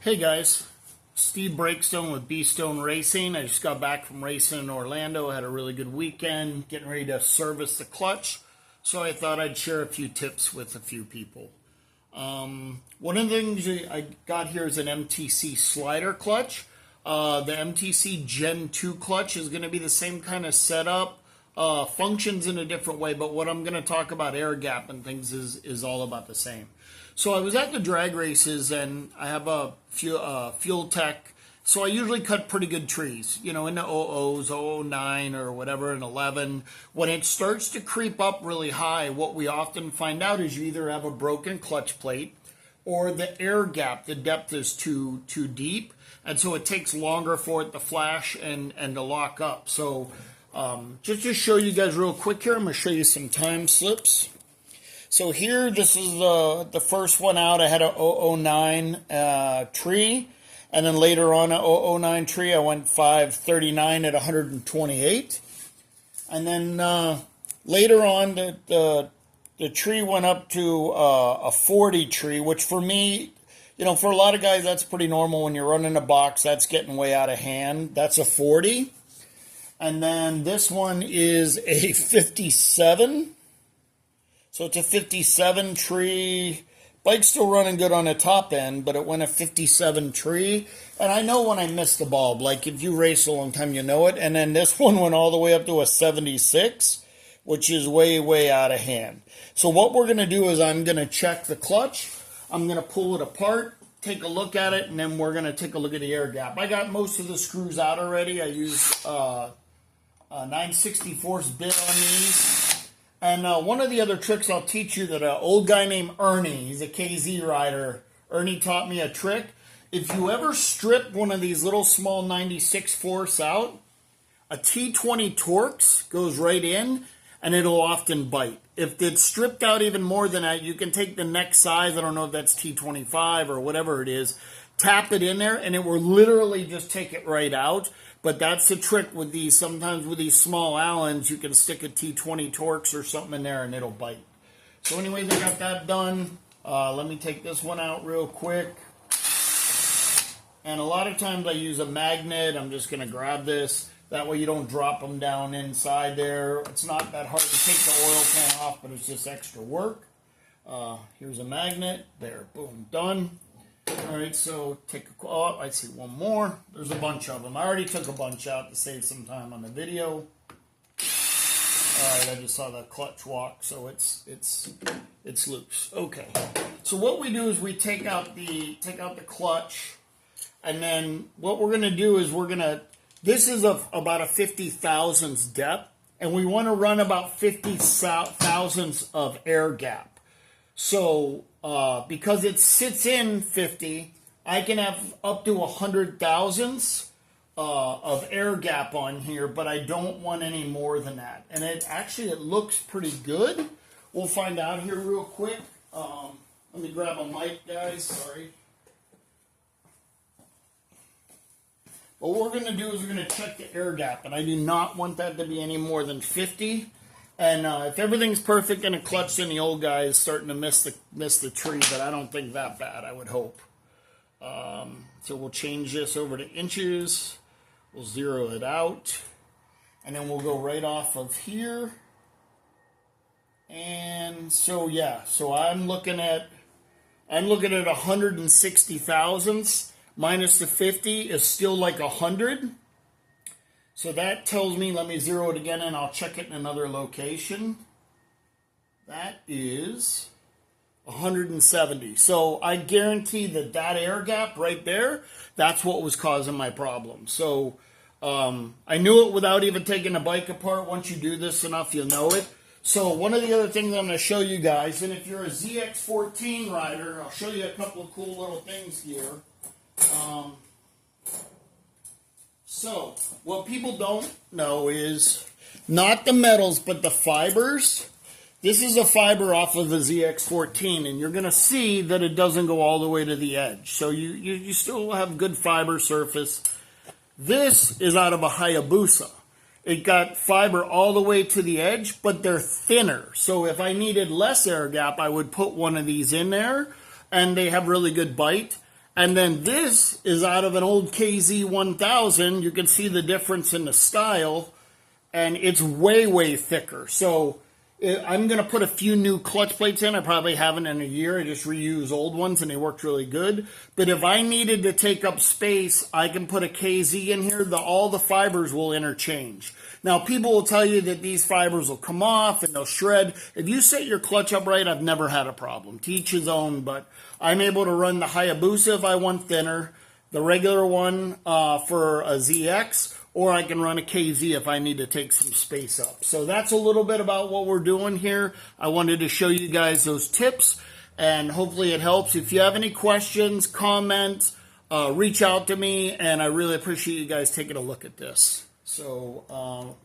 Hey guys, Steve Breakstone with B-Stone Racing. I just got back from racing in Orlando. Had a really good weekend, getting ready to service the clutch. So I thought I'd share a few tips with a few people. One of the things I got here is an MTC slider clutch. The MTC Gen 2 clutch is going to be the same kind of setup. Functions in a different way, but what I'm going to talk about air gap and things is all about the same. So I was at the drag races and I have a fuel tech, so I usually cut pretty good trees, in the 00s, 009 or whatever, and 11. When it starts to creep up really high, what we often find out is you either have a broken clutch plate or the air gap, the depth is too deep, and so it takes longer for it to flash and to lock up. So just to show you guys real quick here, I'm going to show you some time slips. So here, this is the first one out. I had a 009 tree, and then later on a 009 tree, I went 539 at 128. And then later on, the tree went up to a 40 tree, which for me, for a lot of guys, that's pretty normal. When you're running a box, that's getting way out of hand. That's a 40. And then this one is a 57. So it's a 57 tree. Bike's still running good on the top end, but it went a 57 tree. And I know when I missed the bulb, like if you race a long time, you know it. And then this one went all the way up to a 76, which is way, way out of hand. So what we're going to do is I'm going to check the clutch. I'm going to pull it apart, take a look at it, and then we're going to take a look at the air gap. I got most of the screws out already. I used a 9/64 bit on these. And one of the other tricks I'll teach you that an old guy named Ernie, he's a KZ rider, Ernie taught me a trick. If you ever strip one of these little small 96/4 out, a T20 Torx goes right in and it'll often bite. If it's stripped out even more than that, you can take the next size, I don't know if that's T25 or whatever it is, tap it in there and it will literally just take it right out. But that's the trick with these. Sometimes with these small Allens, you can stick a T20 Torx or something in there and it'll bite. So anyways, I got that done. Let me take this one out real quick. And a lot of times I use a magnet. I'm just going to grab this. That way you don't drop them down inside there. It's not that hard to take the oil pan off, but it's just extra work. Here's a magnet. There, boom, done. All right, so I see one more. There's a bunch of them. I already took a bunch out to save some time on the video. All right, I just saw the clutch walk, so it's loose. Okay, so what we do is we take out the clutch, and then what we're gonna do is this is about a 50 thousandths depth, and we want to run about 50 thousandths of air gap. So, because it sits in 50, I can have up to 100 thousandths of air gap on here, but I don't want any more than that. And it looks pretty good. We'll find out here real quick. Let me grab a mic, guys. Sorry. But what we're going to do is we're going to check the air gap, and I do not want that to be any more than 50. And if everything's perfect in a clutch, then the old guy is starting to miss the tree, but I don't think that bad, I would hope. So we'll change this over to inches. We'll zero it out. And then we'll go right off of here. And so, yeah, so I'm looking at 160 thousandths minus the 50 is still like 100. So that tells me, let me zero it again and I'll check it in another location. That is 170. So I guarantee that air gap right there, that's what was causing my problem. So I knew it without even taking the bike apart. Once you do this enough, you'll know it. So one of the other things I'm going to show you guys, and if you're a ZX14 rider, I'll show you a couple of cool little things here. So, what people don't know is not the metals, but the fibers. This is a fiber off of the ZX14, and you're going to see that it doesn't go all the way to the edge. So, you still have good fiber surface. This is out of a Hayabusa. It got fiber all the way to the edge, but they're thinner. So, if I needed less air gap, I would put one of these in there, and they have really good bite. And then this is out of an old KZ1000. You can see the difference in the style, and it's way, way thicker. So I'm going to put a few new clutch plates in. I probably haven't in a year. I just reuse old ones, and they worked really good. But if I needed to take up space, I can put a KZ in here. All the fibers will interchange. Now, people will tell you that these fibers will come off and they'll shred. If you set your clutch up right, I've never had a problem. To each his own, but I'm able to run the Hayabusa if I want thinner, the regular one for a ZX, or I can run a KZ if I need to take some space up. So that's a little bit about what we're doing here. I wanted to show you guys those tips, and hopefully it helps. If you have any questions, comments, reach out to me, and I really appreciate you guys taking a look at this. So